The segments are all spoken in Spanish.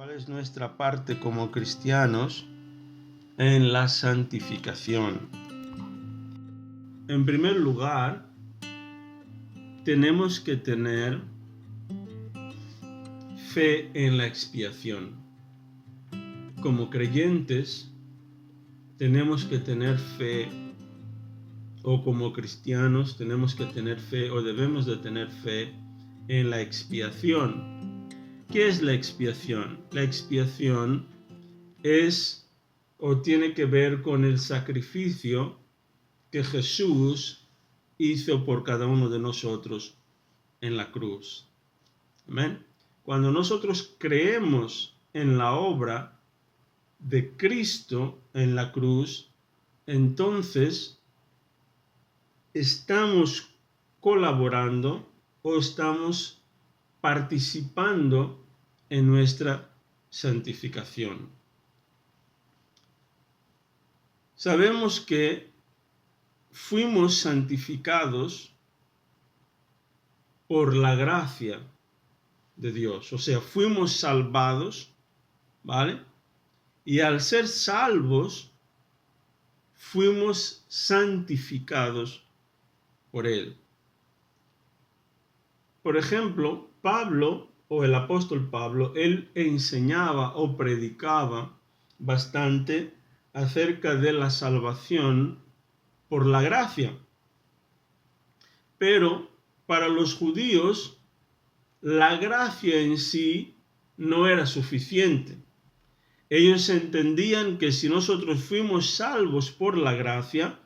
¿Cuál es nuestra parte como cristianos en la santificación? En primer lugar, tenemos que tener fe en la expiación. Como creyentes, tenemos que tener fe, o como cristianos tenemos que tener fe, o debemos de tener fe en la expiación. ¿Qué es la expiación? La expiación es o tiene que ver con el sacrificio que Jesús hizo por cada uno de nosotros en la cruz. Amén. Cuando nosotros creemos en la obra de Cristo en la cruz, entonces estamos colaborando o estamos participando en nuestra santificación. Sabemos que fuimos santificados por la gracia de Dios, o sea, fuimos salvados, ¿vale? Y al ser salvos, fuimos santificados por Él. Por ejemplo, Pablo, o el apóstol Pablo, él enseñaba o predicaba bastante acerca de la salvación por la gracia. Pero para los judíos, la gracia en sí no era suficiente. Ellos entendían que si nosotros fuimos salvos por la gracia,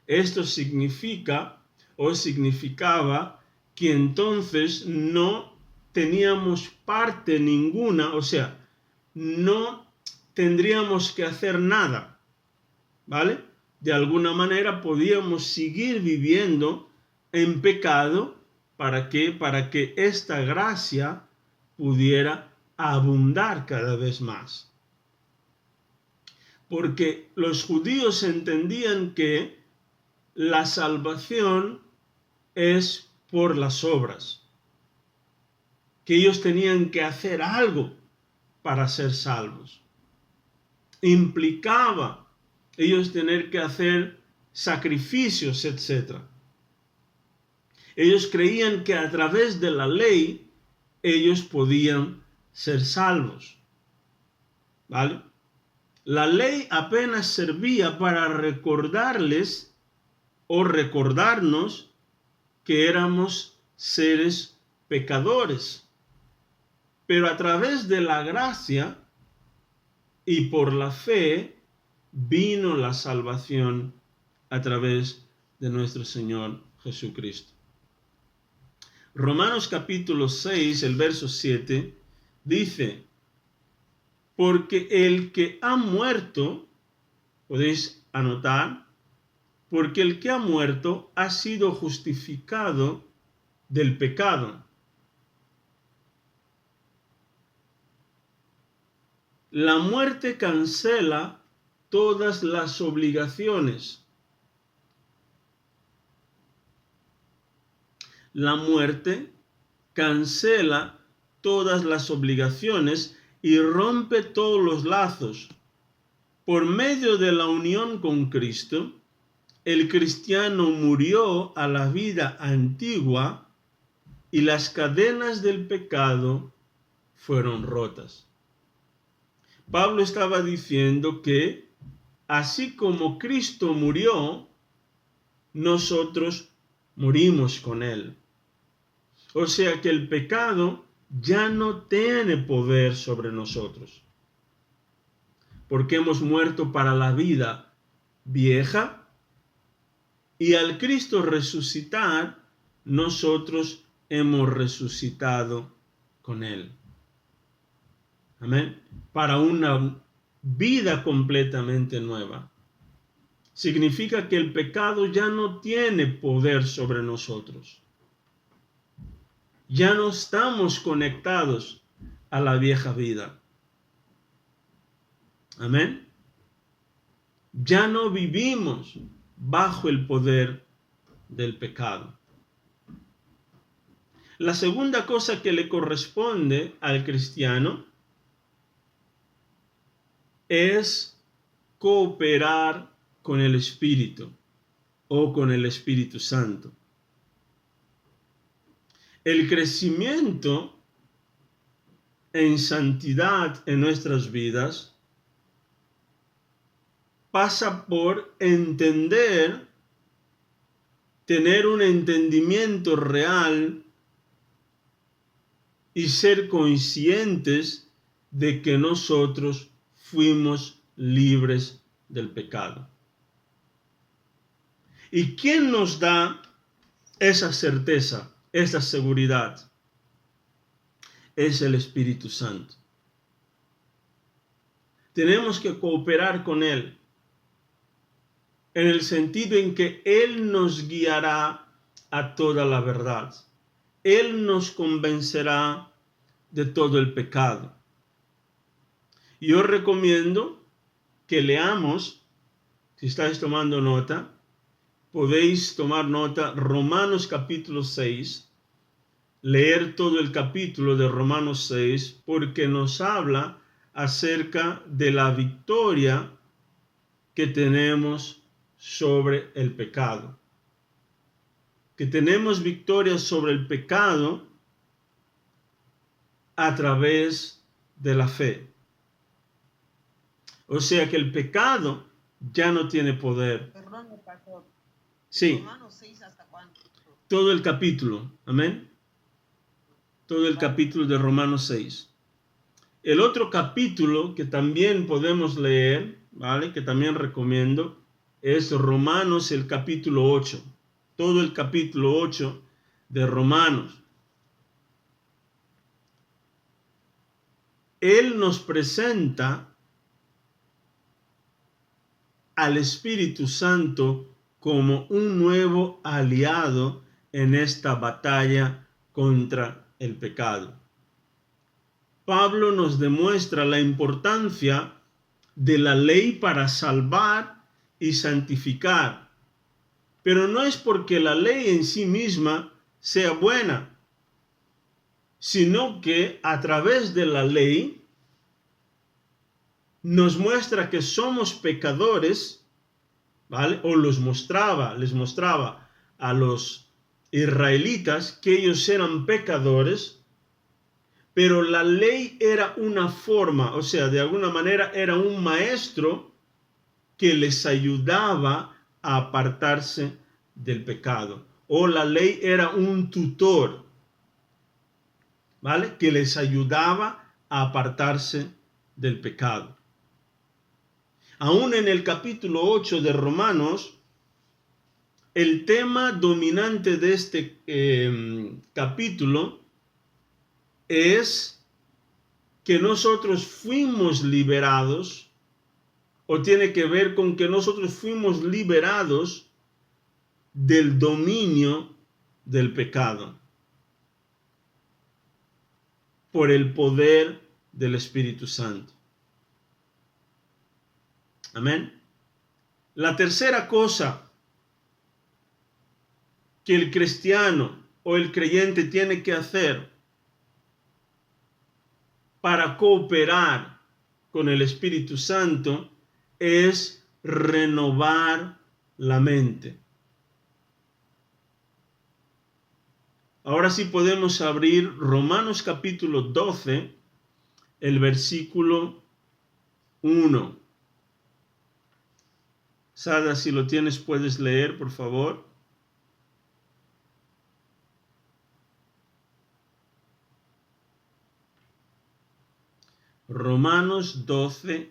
esto significaba que entonces no teníamos parte ninguna, o sea, no tendríamos que hacer nada, ¿vale? De alguna manera podíamos seguir viviendo en pecado para que esta gracia pudiera abundar cada vez más. Porque los judíos entendían que la salvación es por las obras, que ellos tenían que hacer algo para ser salvos. Implicaba ellos tener que hacer sacrificios, etc. Ellos creían que a través de la ley ellos podían ser salvos, ¿vale? La ley apenas servía para recordarles o recordarnos que éramos seres pecadores. Pero a través de la gracia y por la fe vino la salvación a través de nuestro Señor Jesucristo. Romanos capítulo 6, el verso 7, dice: porque el que ha muerto, podéis anotar, porque el que ha muerto ha sido justificado del pecado. La muerte cancela todas las obligaciones. La muerte cancela todas las obligaciones y rompe todos los lazos. Por medio de la unión con Cristo, el cristiano murió a la vida antigua y las cadenas del pecado fueron rotas. Pablo estaba diciendo que así como Cristo murió, nosotros morimos con Él. O sea que el pecado ya no tiene poder sobre nosotros, porque hemos muerto para la vida vieja y al Cristo resucitar, nosotros hemos resucitado con Él. Amén. Para una vida completamente nueva. Significa que el pecado ya no tiene poder sobre nosotros. Ya no estamos conectados a la vieja vida. Amén. Ya no vivimos bajo el poder del pecado. La segunda cosa que le corresponde al cristiano es cooperar con el Espíritu o con el Espíritu Santo. El crecimiento en santidad en nuestras vidas pasa por entender, tener un entendimiento real y ser conscientes de que nosotros fuimos libres del pecado. ¿Y quién nos da esa certeza, esa seguridad? Es el Espíritu Santo. Tenemos que cooperar con Él, en el sentido en que Él nos guiará a toda la verdad. Él nos convencerá de todo el pecado. Yo recomiendo que leamos, si estáis tomando nota, podéis tomar nota, Romanos capítulo 6, leer todo el capítulo de Romanos 6, porque nos habla acerca de la victoria que tenemos sobre el pecado. Que tenemos victoria sobre el pecado a través de la fe. O sea que el pecado ya no tiene poder. Perdón, pastor. Sí. Romanos 6 hasta cuánto. Todo el capítulo. Amén. Todo el capítulo de Romanos 6. El otro capítulo que también podemos leer, ¿vale? Que también recomiendo, es Romanos el capítulo 8. Todo el capítulo 8 de Romanos. Él nos presenta al Espíritu Santo como un nuevo aliado en esta batalla contra el pecado. Pablo nos demuestra la importancia de la ley para salvar y santificar, pero no es porque la ley en sí misma sea buena, sino que a través de la ley nos muestra que somos pecadores, ¿vale? O les mostraba a los israelitas que ellos eran pecadores, pero la ley era una forma, o sea, de alguna manera era un maestro que les ayudaba a apartarse del pecado. O la ley era un tutor, ¿vale? Que les ayudaba a apartarse del pecado. Aún en el capítulo 8 de Romanos, el tema dominante de este capítulo es que nosotros fuimos liberados, o tiene que ver con que nosotros fuimos liberados del dominio del pecado por el poder del Espíritu Santo. Amén. La tercera cosa que el cristiano o el creyente tiene que hacer para cooperar con el Espíritu Santo es renovar la mente. Ahora sí podemos abrir Romanos capítulo 12, el versículo 1. Sada, si lo tienes puedes leer, por favor. Romanos 12,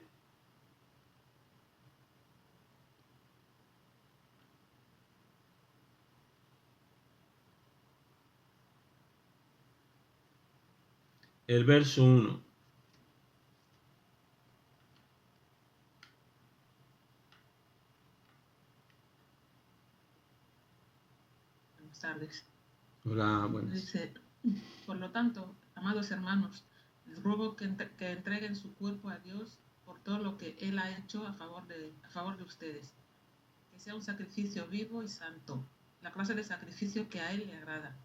el verso 1. Buenas tardes. Hola, buenas. Dice, por lo tanto, amados hermanos, les ruego que entreguen su cuerpo a Dios por todo lo que Él ha hecho a favor de ustedes. Que sea un sacrificio vivo y santo, la clase de sacrificio que a Él le agrada.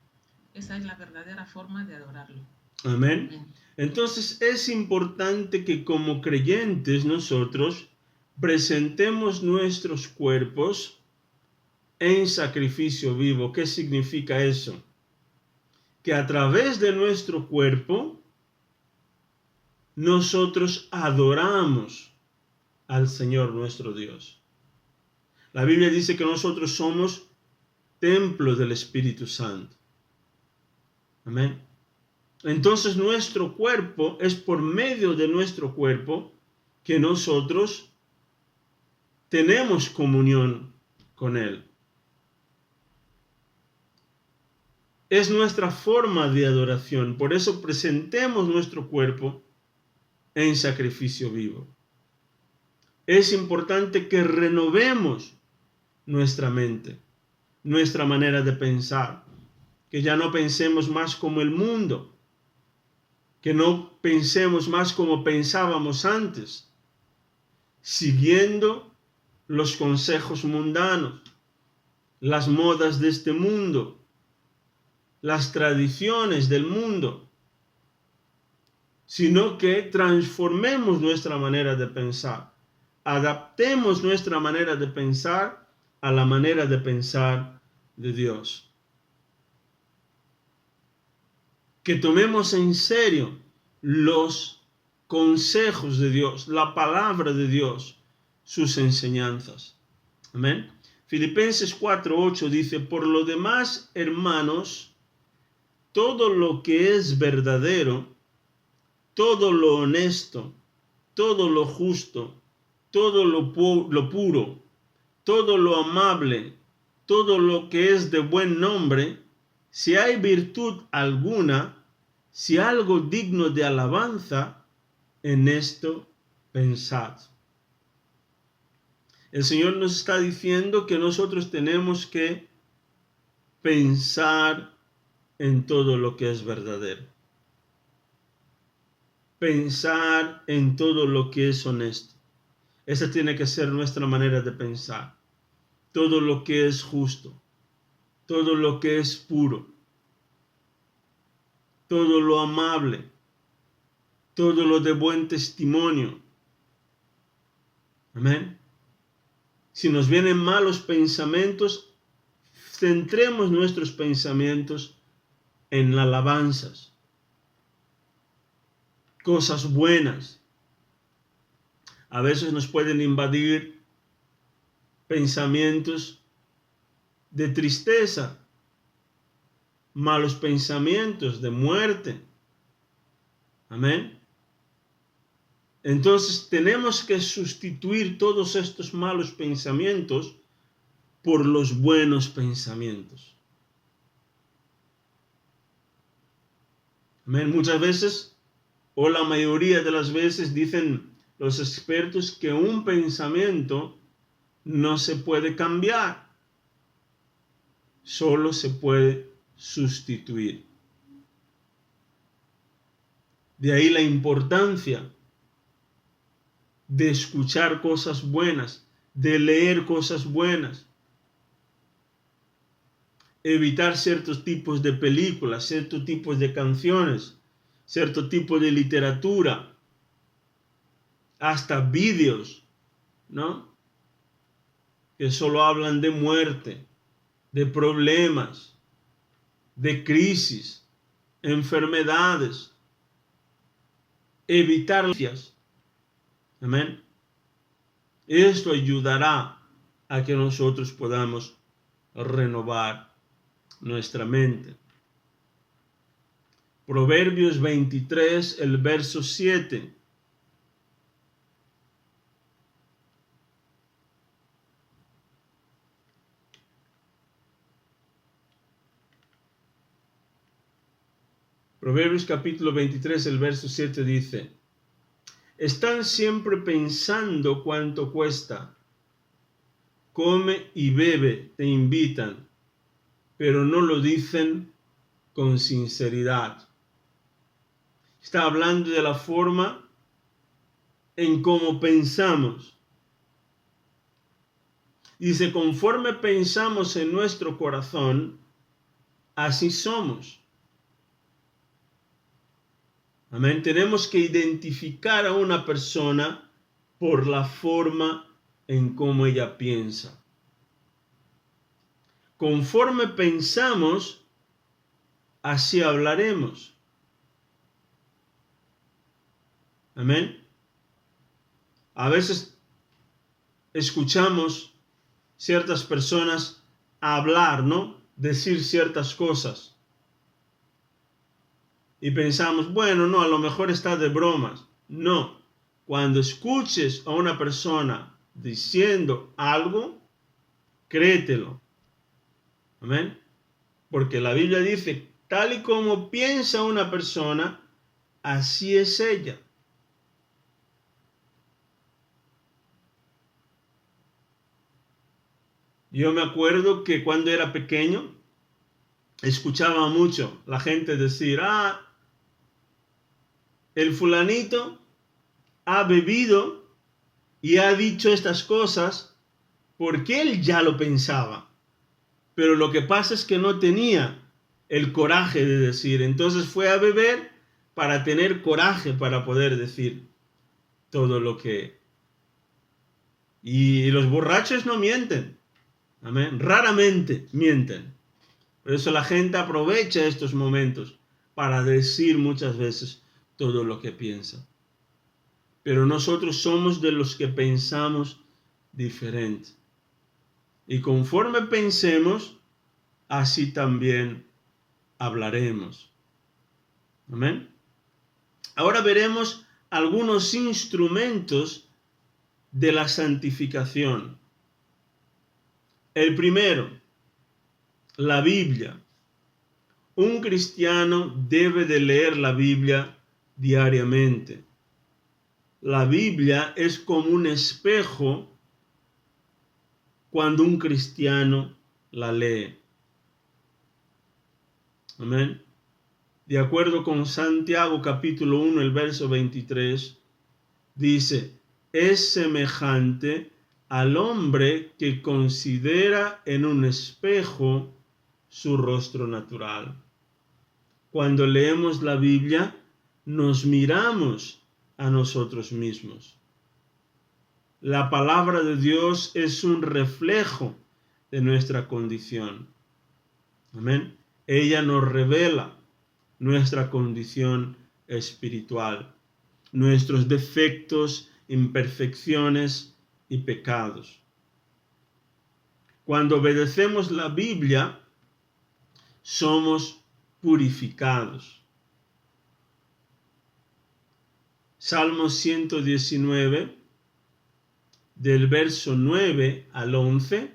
Esa es la verdadera forma de adorarlo. Amén. Amén. Entonces es importante que como creyentes nosotros presentemos nuestros cuerpos en sacrificio vivo. ¿Qué significa eso? Que a través de nuestro cuerpo nosotros adoramos al Señor nuestro Dios. La Biblia dice que nosotros somos templo del Espíritu Santo. Amén. Entonces nuestro cuerpo, es por medio de nuestro cuerpo que nosotros tenemos comunión con Él. Es nuestra forma de adoración. Por eso presentemos nuestro cuerpo en sacrificio vivo. Es importante que renovemos nuestra mente, nuestra manera de pensar, que ya no pensemos más como el mundo, que no pensemos más como pensábamos antes, siguiendo los consejos mundanos, las modas de este mundo, las tradiciones del mundo, sino que transformemos nuestra manera de pensar, adaptemos nuestra manera de pensar a la manera de pensar de Dios. Que tomemos en serio los consejos de Dios, la palabra de Dios, sus enseñanzas. Amén. Filipenses 4:8 dice: por lo demás, hermanos, todo lo que es verdadero, todo lo honesto, todo lo justo, todo lo puro, todo lo amable, todo lo que es de buen nombre, si hay virtud alguna, si algo digno de alabanza, en esto pensad. El Señor nos está diciendo que nosotros tenemos que pensar en todo lo que es verdadero. Pensar en todo lo que es honesto. Esa tiene que ser nuestra manera de pensar. Todo lo que es justo, todo lo que es puro, todo lo amable, todo lo de buen testimonio. Amén. Si nos vienen malos pensamientos, centremos nuestros pensamientos en alabanzas, cosas buenas. A veces nos pueden invadir pensamientos de tristeza, malos pensamientos de muerte. Amén. Entonces tenemos que sustituir todos estos malos pensamientos por los buenos pensamientos. Amén. Muchas veces, o la mayoría de las veces, dicen los expertos que un pensamiento no se puede cambiar, solo se puede sustituir. De ahí la importancia de escuchar cosas buenas, de leer cosas buenas, evitar ciertos tipos de películas, ciertos tipos de canciones, cierto tipo de literatura, hasta vídeos, ¿no? Que solo hablan de muerte, de problemas, de crisis, enfermedades. Evitar las. Amén. Esto ayudará a que nosotros podamos renovar nuestra mente. Proverbios 23, el verso 7. Proverbios capítulo 23, el verso 7 dice: están siempre pensando cuánto cuesta. Come y bebe, te invitan, pero no lo dicen con sinceridad. Está hablando de la forma en cómo pensamos. Dice, conforme pensamos en nuestro corazón, así somos. Amén. Tenemos que identificar a una persona por la forma en cómo ella piensa. Conforme pensamos, así hablaremos. Amén. A veces escuchamos ciertas personas hablar, ¿no? Decir ciertas cosas. Y pensamos, bueno, no, a lo mejor está de bromas. No. Cuando escuches a una persona diciendo algo, créetelo. Amén. Porque la Biblia dice, tal y como piensa una persona, así es ella. Yo me acuerdo que cuando era pequeño, escuchaba mucho la gente decir, el fulanito ha bebido y ha dicho estas cosas porque él ya lo pensaba. Pero lo que pasa es que no tenía el coraje de decir. Entonces fue a beber para tener coraje para poder decir todo lo que... Y los borrachos no mienten. Amén. Raramente mienten. Por eso la gente aprovecha estos momentos para decir muchas veces todo lo que piensa. Pero nosotros somos de los que pensamos diferente. Y conforme pensemos, así también hablaremos. Amén. Ahora veremos algunos instrumentos de la santificación. El primero, la Biblia. Un cristiano debe de leer la Biblia diariamente. La Biblia es como un espejo cuando un cristiano la lee. Amén. De acuerdo con Santiago capítulo 1, el verso 23, dice, es semejante al hombre que considera en un espejo su rostro natural. Cuando leemos la Biblia, nos miramos a nosotros mismos. La palabra de Dios es un reflejo de nuestra condición. Amén. Ella nos revela nuestra condición espiritual, nuestros defectos, imperfecciones y pecados. Cuando obedecemos la Biblia, somos purificados. Salmo 119, del verso 9 al 11,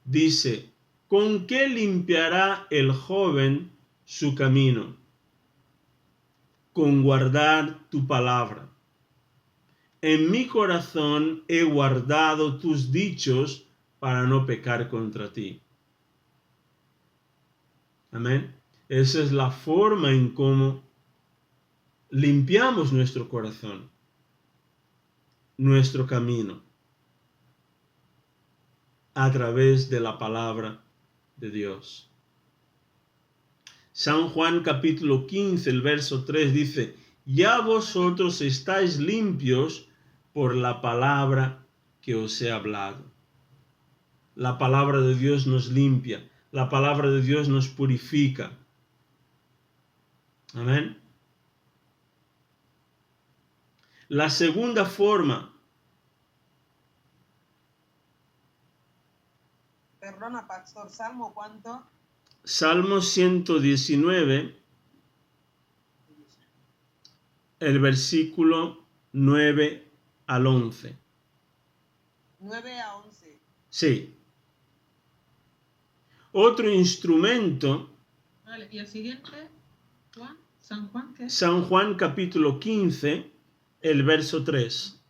dice, ¿con qué limpiará el joven su camino? Con guardar tu palabra. En mi corazón he guardado tus dichos para no pecar contra ti. Amén. Esa es la forma en cómo limpiamos nuestro corazón, nuestro camino, a través de la palabra de Dios. San Juan capítulo 15, el verso 3 dice, ya vosotros estáis limpios por la palabra que os he hablado. La palabra de Dios nos limpia, la palabra de Dios nos purifica. Amén. La segunda forma. Perdona, pastor, ¿Salmo cuánto? Salmo 119, el versículo 9 al 11. 9 a 11. Sí. Otro instrumento. Vale, ¿y el siguiente? Juan, San Juan, ¿qué? San Juan capítulo 15, el verso 3.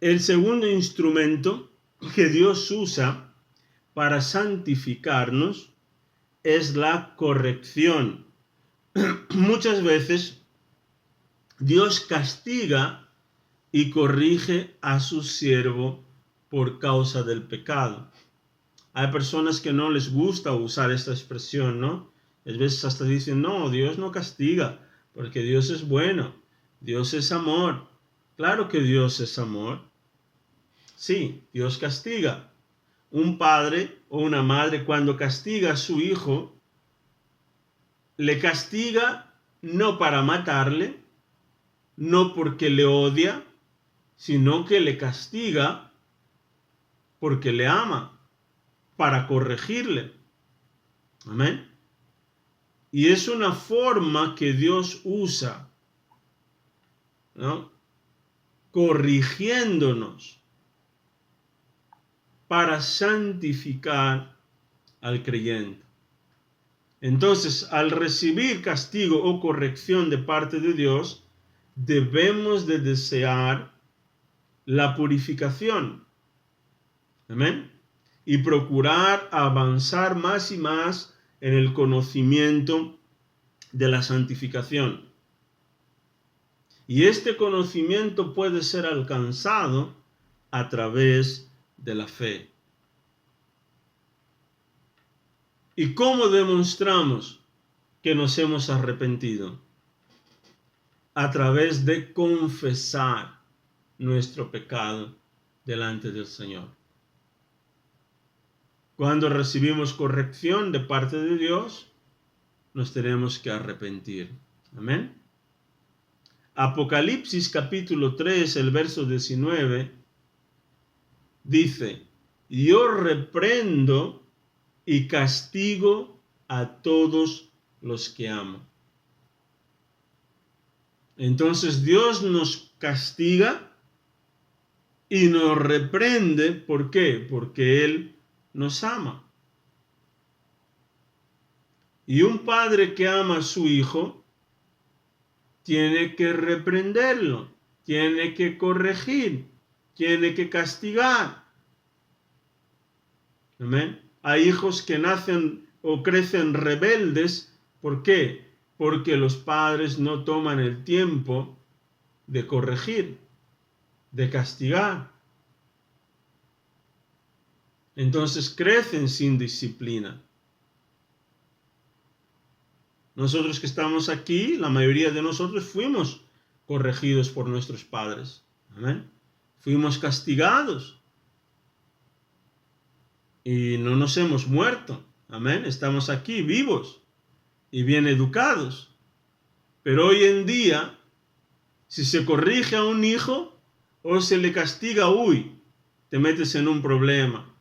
El segundo instrumento que Dios usa para santificarnos es la corrección. Muchas veces Dios castiga y corrige a su siervo por causa del pecado. Hay personas que no les gusta usar esta expresión, ¿no? A veces hasta dicen, no, Dios no castiga, porque Dios es bueno, Dios es amor. Claro que Dios es amor. Sí, Dios castiga. Un padre o una madre cuando castiga a su hijo, le castiga no para matarle, no porque le odia, sino que le castiga porque le ama, para corregirle. Amén. Y es una forma que Dios usa, ¿no? Corrigiéndonos para santificar al creyente. Entonces, al recibir castigo o corrección de parte de Dios, debemos de desear la purificación. Amén. Y procurar avanzar más y más en el conocimiento de la santificación. Y este conocimiento puede ser alcanzado a través de la fe. ¿Y cómo demostramos que nos hemos arrepentido? A través de confesar nuestro pecado delante del Señor. Cuando recibimos corrección de parte de Dios, nos tenemos que arrepentir. Amén. Apocalipsis capítulo 3, el verso 19, dice, yo reprendo y castigo a todos los que amo. Entonces Dios nos castiga y nos reprende. ¿Por qué? Porque Él nos ama. Y un padre que ama a su hijo tiene que reprenderlo, tiene que corregir, tiene que castigar. Amén. Hay hijos que nacen o crecen rebeldes. ¿Por qué? Porque los padres no toman el tiempo de corregir, de castigar. Entonces crecen sin disciplina. Nosotros que estamos aquí, la mayoría de nosotros fuimos corregidos por nuestros padres. Amén. Fuimos castigados. Y no nos hemos muerto. Amén. Estamos aquí vivos y bien educados. Pero hoy en día, si se corrige a un hijo o se le castiga, uy, te metes en un problema.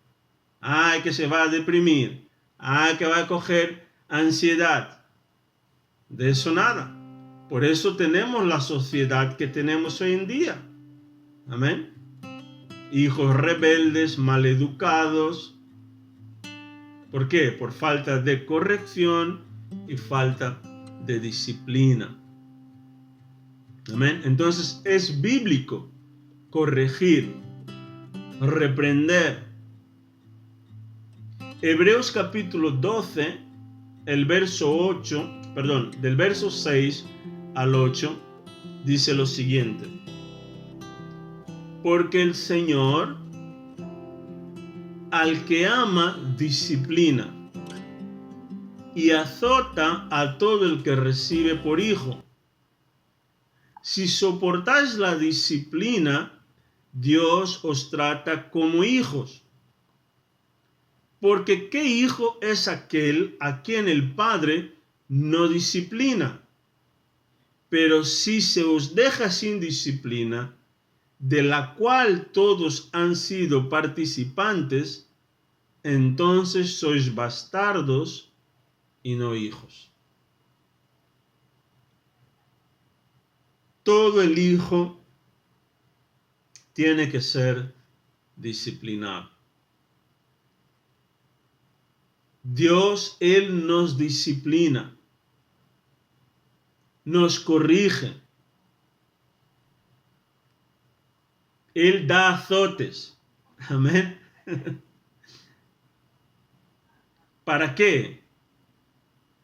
Ay, que se va a deprimir. Ay, que va a coger ansiedad. De eso nada. Por eso tenemos la sociedad que tenemos hoy en día. Amén. Hijos rebeldes, maleducados. ¿Por qué? Por falta de corrección y falta de disciplina. Amén. Entonces es bíblico corregir, reprender. Hebreos capítulo 12, el verso 8, del verso 6 al 8, dice lo siguiente. Porque el Señor al que ama disciplina y azota a todo el que recibe por hijo. Si soportáis la disciplina, Dios os trata como hijos. Porque ¿qué hijo es aquel a quien el Padre no disciplina? Pero si se os deja sin disciplina, de la cual todos han sido participantes, entonces sois bastardos y no hijos. Todo el hijo tiene que ser disciplinado. Dios, Él nos disciplina, nos corrige. Él da azotes. Amén. ¿Para qué?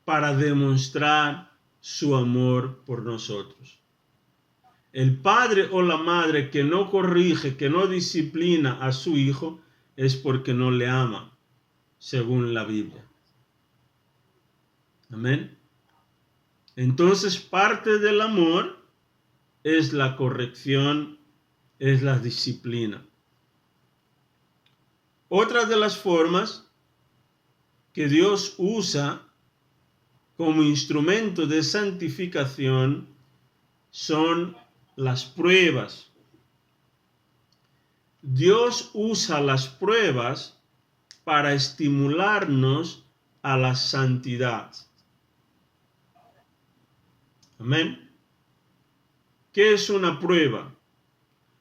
Para demostrar su amor por nosotros. El padre o la madre que no corrige, que no disciplina a su hijo, es porque no le ama. según la Biblia. Amén. Entonces, parte del amor es la corrección, es la disciplina. Otra de las formas que Dios usa como instrumento de santificación son las pruebas. Dios usa las pruebas para estimularnos a la santidad. Amén. ¿Qué es una prueba?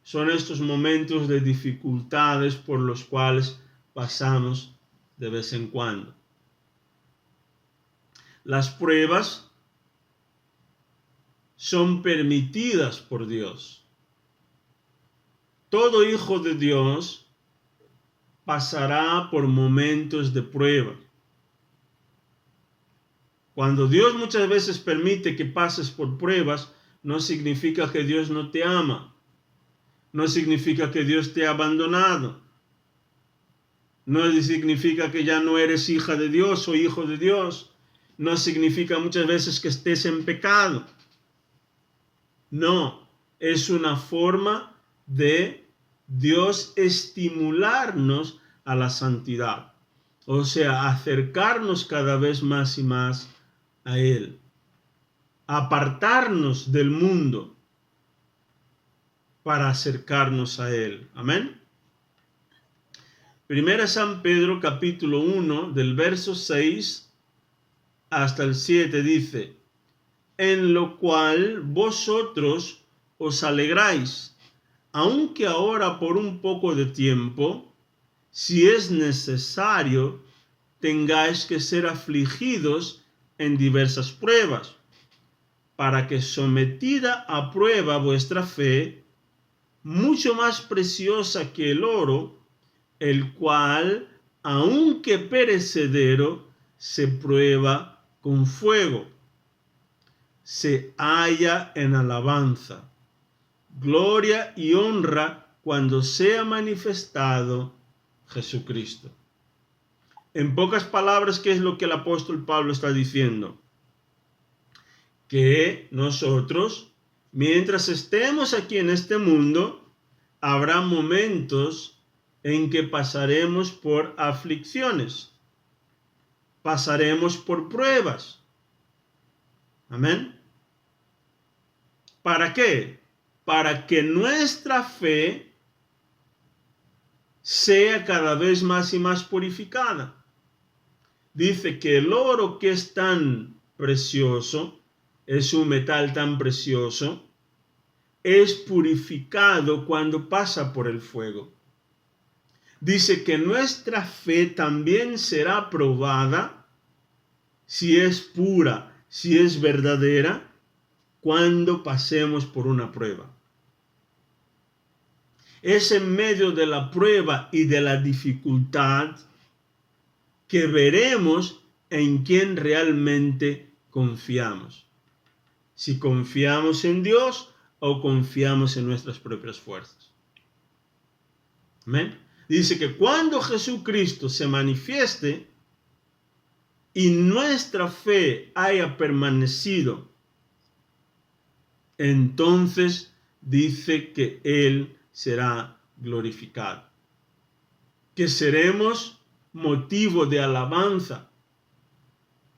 Son estos momentos de dificultades por los cuales pasamos de vez en cuando. Las pruebas son permitidas por Dios. Todo hijo de Dios pasará por momentos de prueba. Cuando Dios muchas veces permite que pases por pruebas, no significa que Dios no te ama. No significa que Dios te ha abandonado. No significa que ya no eres hija de Dios o hijo de Dios. No significa muchas veces que estés en pecado. No, es una forma de Dios estimularnos a la santidad. O sea, acercarnos cada vez más y más a Él. Apartarnos del mundo para acercarnos a Él. Amén. Primera San Pedro capítulo 1 del verso 6 hasta el 7 dice: en lo cual vosotros os alegráis, aunque ahora por un poco de tiempo, si es necesario, tengáis que ser afligidos en diversas pruebas, para que sometida a prueba vuestra fe, mucho más preciosa que el oro, el cual, aunque perecedero, se prueba con fuego, se halla en alabanza, gloria y honra cuando sea manifestado Jesucristo. En pocas palabras, ¿qué es lo que el apóstol Pablo está diciendo? Que nosotros, mientras estemos aquí en este mundo, habrá momentos en que pasaremos por aflicciones, pasaremos por pruebas. Amén. ¿Para qué? Para que nuestra fe sea cada vez más y más purificada. Dice que el oro, que es tan precioso, es un metal tan precioso, es purificado cuando pasa por el fuego. Dice que nuestra fe también será probada, si es pura, si es verdadera, cuando pasemos por una prueba. Es en medio de la prueba y de la dificultad que veremos en quién realmente confiamos. Si confiamos en Dios o confiamos en nuestras propias fuerzas. Amén. Dice que cuando Jesucristo se manifieste y nuestra fe haya permanecido, entonces dice que Él será glorificado. Que seremos motivo de alabanza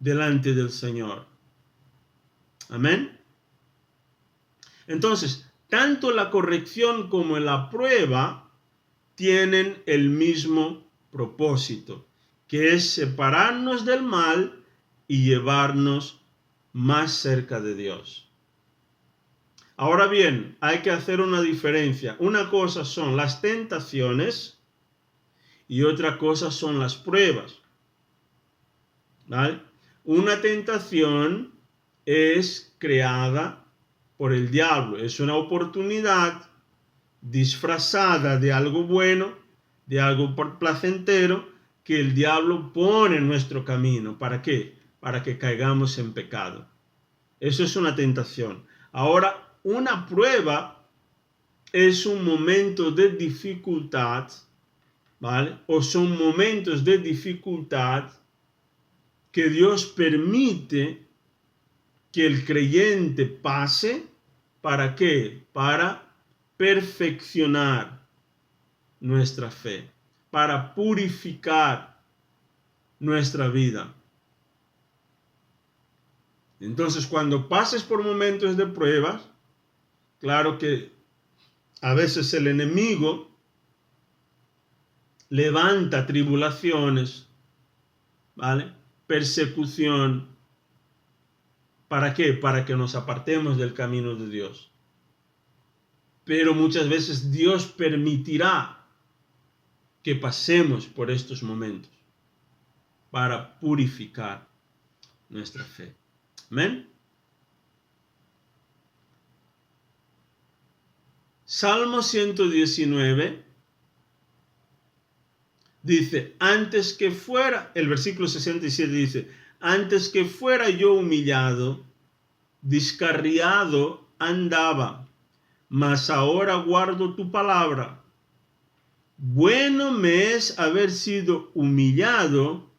delante del Señor. Amén. Entonces, tanto la corrección como la prueba tienen el mismo propósito, que es separarnos del mal y llevarnos más cerca de Dios. Ahora bien, hay que hacer una diferencia. Una cosa son las tentaciones y otra cosa son las pruebas. ¿Vale? Una tentación es creada por el diablo. Es una oportunidad disfrazada de algo bueno, de algo placentero, que el diablo pone en nuestro camino. ¿Para qué? Para que caigamos en pecado. Eso es una tentación. Ahora, una prueba es un momento de dificultad ¿vale? O son momentos de dificultad que Dios permite que el creyente pase. ¿Para qué? Para perfeccionar nuestra fe, para purificar nuestra vida. Entonces, cuando pases por momentos de pruebas, claro que a veces el enemigo levanta tribulaciones, ¿vale? Persecución. ¿Para qué? Para que nos apartemos del camino de Dios. Pero muchas veces Dios permitirá que pasemos por estos momentos para purificar nuestra fe. Amén. Salmo 119 dice, antes que fuera, el versículo 67 dice, antes que fuera yo humillado, descarriado andaba, mas ahora guardo tu palabra. Bueno me es haber sido humillado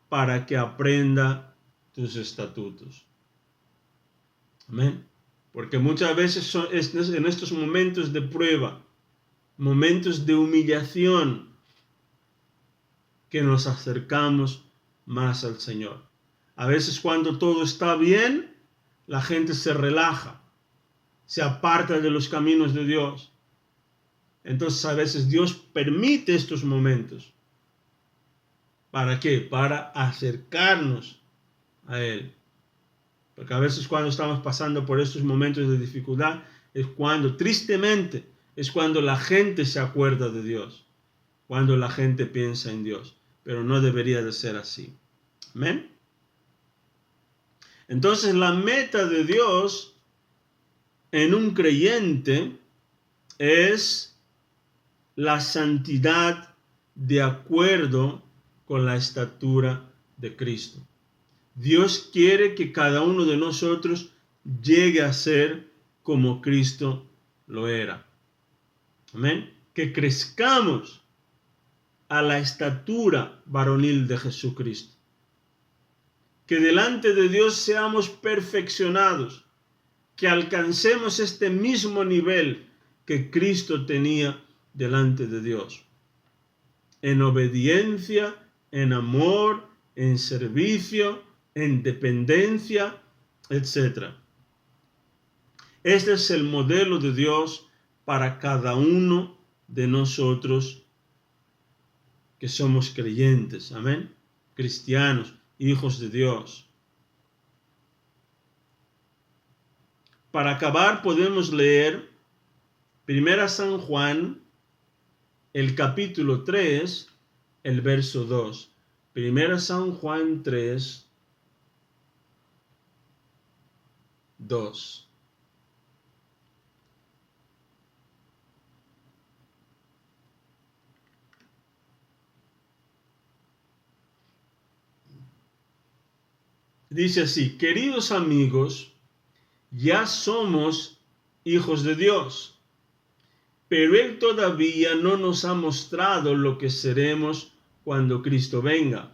para que aprenda tus estatutos. Amén. Porque muchas veces en estos momentos de prueba, momentos de humillación, que nos acercamos más al Señor. A veces cuando todo está bien, la gente se relaja, se aparta de los caminos de Dios. Entonces a veces Dios permite estos momentos. ¿Para qué? Para acercarnos a Él. Porque a veces cuando estamos pasando por estos momentos de dificultad, es cuando, tristemente, es cuando la gente se acuerda de Dios. Cuando la gente piensa en Dios. Pero no debería de ser así. ¿Amén? Entonces la meta de Dios en un creyente es la santidad de acuerdo con la estatura de Cristo. Dios quiere que cada uno de nosotros llegue a ser como Cristo lo era. Amén. Que crezcamos a la estatura varonil de Jesucristo. Que delante de Dios seamos perfeccionados, que alcancemos este mismo nivel que Cristo tenía delante de Dios. En obediencia, en amor, en servicio, en dependencia, etc. Este es el modelo de Dios para cada uno de nosotros que somos creyentes, amén, cristianos, hijos de Dios. Para acabar podemos leer 1 San Juan, el capítulo 3, el verso 2. 1 San Juan 3, 2. Dice así, queridos amigos, ya somos hijos de Dios, pero Él todavía no nos ha mostrado lo que seremos cuando Cristo venga.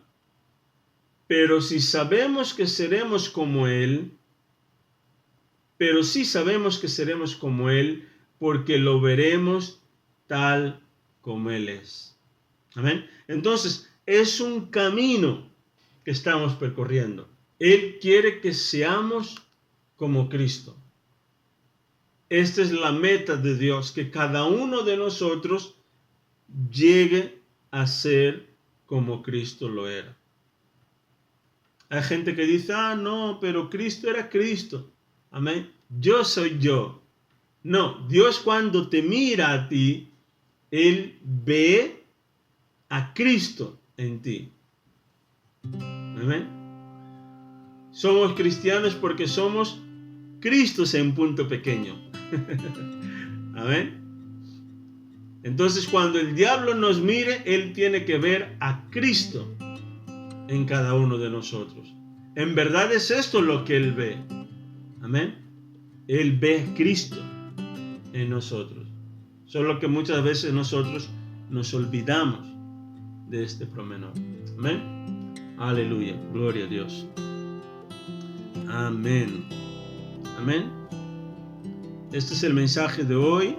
Pero si sabemos que seremos como Él, porque lo veremos tal como Él es. Amén. Entonces, es un camino que estamos percorriendo. Él quiere que seamos como Cristo. Esta es la meta de Dios, que cada uno de nosotros llegue a ser como Cristo lo era. Hay gente que dice, no, pero Cristo era Cristo. Amén. Yo soy yo. No, Dios cuando te mira a ti, Él ve a Cristo en ti. Amén. Somos cristianos porque somos Cristos en punto pequeño. Amén. Entonces cuando el diablo nos mire, él tiene que ver a Cristo en cada uno de nosotros. En verdad es esto lo que él ve. Amén. Él ve a Cristo en nosotros. Solo que muchas veces nosotros nos olvidamos de este promenor. Amén. Aleluya. Gloria a Dios. Amén. Amén. Este es el mensaje de hoy.